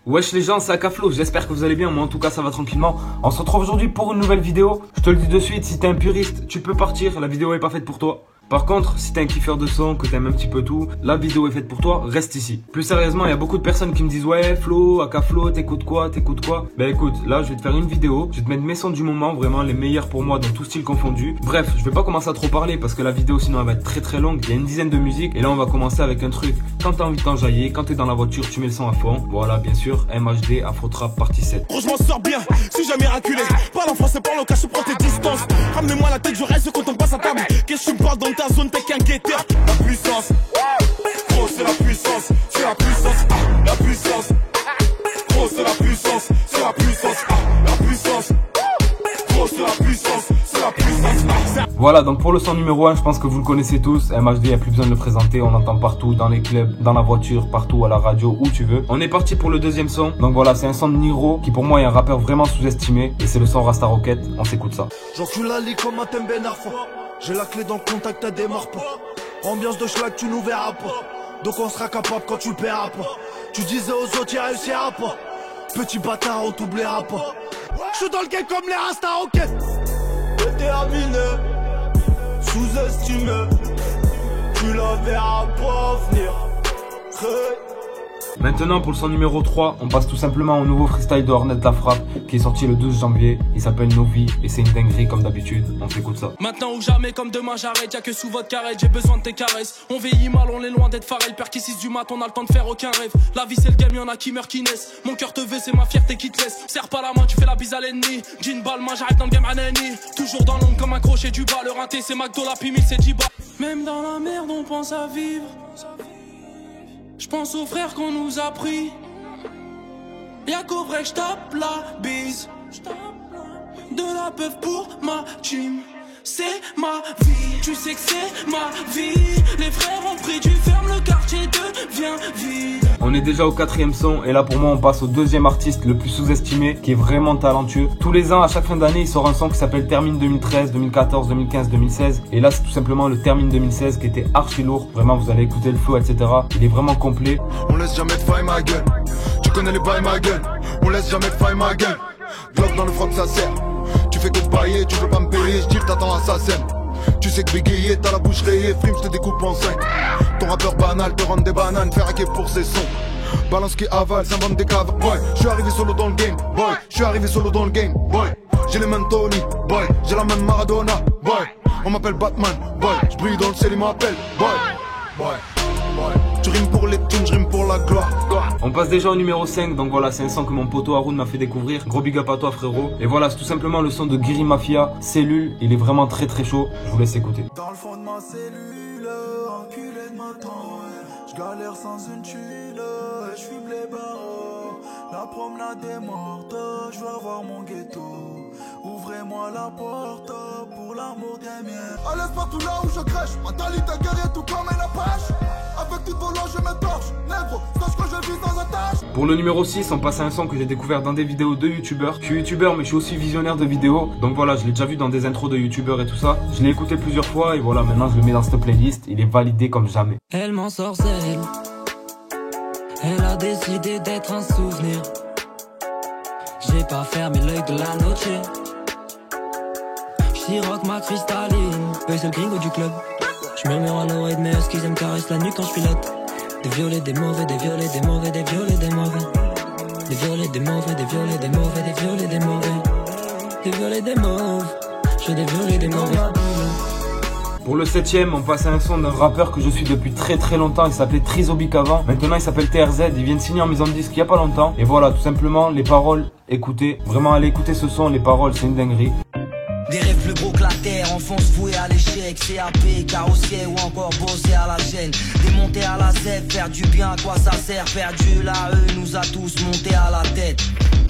Wesh les gens, c'est Akaflo, j'espère que vous allez bien, moi en tout cas ça va tranquillement. On se retrouve aujourd'hui pour une nouvelle vidéo. Je te le dis de suite, si t'es un puriste, tu peux partir, la vidéo est pas faite pour toi. Par contre, si t'es un kiffeur de son, que t'aimes un petit peu tout, la vidéo est faite pour toi, reste ici. Plus sérieusement, il y a beaucoup de personnes qui me disent ouais Flo, Akaflo, t'écoutes quoi? Ben écoute, là je vais te faire une vidéo, je vais te mettre mes sons du moment, vraiment les meilleurs pour moi dans tout style confondu. Bref, je vais pas commencer à trop parler parce que la vidéo sinon elle va être très longue, il y a une dizaine de musiques et là on va commencer avec un truc. Quand t'as envie de t'enjailler, quand t'es dans la voiture, tu mets le son à fond. Voilà, bien sûr, MHD, Afro Trap, partie 7. Gros, je m'en sors bien, si jamais miraculé. Parle en français, parle au cas, je prends tes distances. Ramenez-moi la tête, je reste quand on passe à table. Qu'est-ce que tu me parles dans ta zone, t'es qu'un guetteur. La puissance, gros, c'est la puissance, c'est la puissance, la puissance. Gros, c'est la puissance, c'est la puissance, la puissance. Gros, c'est la puissance, c'est la puissance. Voilà, donc pour le son numéro 1, je pense que vous le connaissez tous. MHD, il n'y a plus besoin de le présenter. On l'entend partout, dans les clubs, dans la voiture, partout, à la radio, où tu veux. On est parti pour le deuxième son. Donc voilà, c'est un son de Niro, qui pour moi est un rappeur vraiment sous-estimé. Et c'est le son Rasta Rocket. On s'écoute ça. J'encule la ligue comme un Temben Arfa. J'ai la clé dans le contact, t'as démarre pas. Ambiance de schlag, tu nous verras pas. Donc on sera capable quand tu le paieras pas. Tu disais aux autres, y réussira pas. Petit bâtard, on t'oubliera pas. J'suis dans le game comme les Rasta Rocket. Déterminé, sous-estimé. Tu la verras pas venir. Maintenant pour le son numéro 3, on passe tout simplement au nouveau freestyle de Hornet La Frappe qui est sorti le 12 janvier. Il s'appelle Novi et c'est une dinguerie comme d'habitude. On s'écoute ça. Maintenant ou jamais, comme demain j'arrête. Y'a que sous votre carré, j'ai besoin de tes caresses. On vieillit mal, on est loin d'être Pharrell. Père qui 6 du mat, on a le temps de faire aucun rêve. La vie c'est le game, y'en a qui meurent, qui naissent. Mon cœur te veut, c'est ma fierté qui te laisse. Serre pas la main, tu fais la bise à l'ennemi. Jean Balmain, j'arrête dans le game Anani. Toujours dans l'ombre comme un crochet du bas. Le rinté c'est McDo, la pimille c'est Jiba. Même dans la merde on pense à vivre. J'pense aux frères qu'on nous a pris. Y'a qu'au vrai j'tape la bise. De la peuf pour ma team. C'est ma vie, tu sais que c'est ma vie. Les frères ont pris du ferme, le quartier devient vide. On est déjà au quatrième son et là pour moi on passe au deuxième artiste le plus sous-estimé qui est vraiment talentueux. Tous les ans à chaque fin d'année il sort un son qui s'appelle Termine 2013, 2014, 2015, 2016 et là c'est tout simplement le Termine 2016 qui était archi lourd. Vraiment vous allez écouter le flow etc. Il est vraiment complet. On laisse jamais de faille ma gueule. Tu connais les bails ma gueule. On laisse jamais de faille ma gueule. Glock dans le froc ça sert. Tu fais que de bailler, tu veux pas me payer, j'tire t'attends assassin. Tu sais que bégayer, t'as la bouche rayée, frime, j'te découpe en 5. Ton rappeur banal te rend des bananes, fait raquer pour ses sons. Balance qui avale, s'invente des caves, boy. J'suis arrivé solo dans le game, boy. J'suis arrivé solo dans le game, boy. J'ai les mains Tony, boy. J'ai la main de Maradona, boy. On m'appelle Batman, boy. J'brille dans le ciel, il m'appelle, boy. Boy, boy. Tu rimes pour les thunes, j'rime pour la gloire. On passe déjà au numéro 5, donc voilà, c'est un son que mon poteau Haroun m'a fait découvrir. Gros big up à toi frérot. Et voilà, c'est tout simplement le son de Guiri Mafia, Cellule. Il est vraiment très chaud, je vous laisse écouter. Dans le fond de ma cellule, enculé de ma tante. J'galère sans une tuile, j'fume les barreaux. La promenade est morte, j'veux avoir mon ghetto. Ouvrez-moi la porte pour l'amour des miens. À l'aise partout là où je crèche, mentalité guerrier tout comme une apache. Avec toute volant je me torche, négro, sache que je vis dans un tâche. Pour le numéro 6, on passe à un son que j'ai découvert dans des vidéos de youtubeurs. Je suis youtubeur mais je suis aussi visionnaire de vidéos. Donc voilà, je l'ai déjà vu dans des intros de youtubeurs et tout ça. Je l'ai écouté plusieurs fois et voilà, maintenant je le mets dans cette playlist. Il est validé comme jamais. Elle m'en sorcelle. Elle a décidé d'être un souvenir. J'ai pas fermé l'œil de la noche. J'siroque ma cristalline. Eux c'est le gringo du club. J'murmure à l'oreille de mes huskies, ils me caressent la nuque quand j'pilote. Des violets, des mauvais, des violets, des mauvais, des violets, des mauvais. Des violets, des mauvais, des violets, des mauvais, des violets, des mauvais. Des violets, des mauves. J'ai des violets, des mauvais. Pour le 7ème, on passe à un son d'un rappeur que je suis depuis très longtemps. Il s'appelait Trizobic avant. Maintenant il s'appelle TRZ. Il vient de signer en maison de disque il y a pas longtemps. Et voilà, tout simplement, les paroles, écoutez. Vraiment, allez écouter ce son, les paroles, c'est une dinguerie. Des rêves plus gros que la terre, enfance vouée à l'échec, CAP, carrossier ou encore bosser à la chaîne. Démonter à la zèbre, faire du bien, à quoi ça sert? Perdu là, eux nous a tous monté à la tête.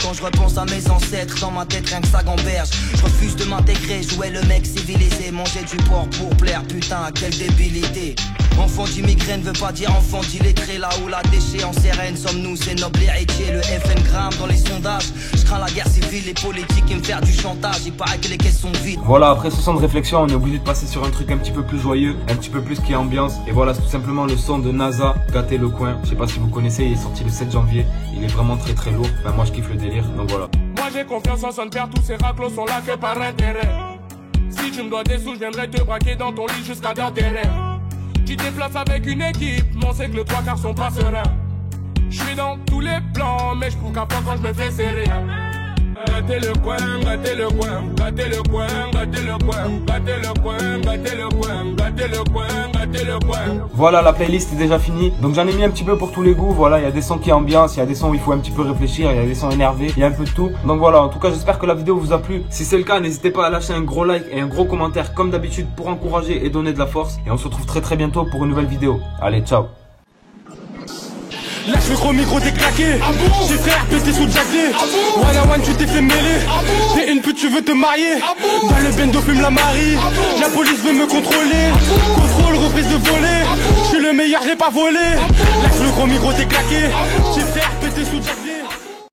Quand je repense à mes ancêtres, dans ma tête rien que ça gamberge. Je refuse de m'intégrer, jouer le mec civilisé, manger du porc pour plaire, putain quelle débilité. Enfant d'immigré ne veut pas dire enfant d'illettré. Là où la déchéance est reine, sommes-nous ces nobles héritiers. Le FN grimpe dans les sondages. Je crains la guerre civile, les politiques et me faire du chantage. Il paraît que les caisses sont vides. Voilà, après ce son de réflexion, on est obligé de passer sur un truc un petit peu plus joyeux, un petit peu plus qui est ambiance. Et voilà, c'est tout simplement le son de NASA, Gâter le coin. Je sais pas si vous connaissez, il est sorti le 7 janvier. Il est vraiment très très lourd. Enfin, moi je kiffe le délire, donc voilà. Moi j'ai confiance en son père, tous ces raclos sont là que par intérêt. Si tu me dois des sous, je viendrai te braquer dans ton lit jusqu'à d'intérêt. Tu déplaces avec une équipe, mais on sait que le 3/4 sont pas sereins. Je suis dans tous les plans, mais je trouve qu'à part quand je me fais serrer. Gâtez le coin, gâtez le coin, gâtez le coin, gâtez le coin, gâtez le coin, gâtez le coin, gâtez le coin, gâtez le coin. Voilà, la playlist est déjà finie. Donc j'en ai mis un petit peu pour tous les goûts. Voilà, il y a des sons qui ambiance, il y a des sons où il faut un petit peu réfléchir, il y a des sons énervés, il y a un peu de tout. Donc voilà, en tout cas j'espère que la vidéo vous a plu. Si c'est le cas, n'hésitez pas à lâcher un gros like et un gros commentaire comme d'habitude pour encourager et donner de la force. Et on se retrouve très très bientôt pour une nouvelle vidéo. Allez, ciao. Lâche le gros micro, t'es claqué. J'ai frère pété sous le jacket. One on one, tu t'es fait mêler. T'es une pute, tu veux te marier. Dans le bendo, fume la Marie. La police veut me contrôler. Contrôle, reprise de voler. Je suis le meilleur, j'ai pas volé. Lâche le gros micro, t'es claqué. J'ai frère pété sous le jacket.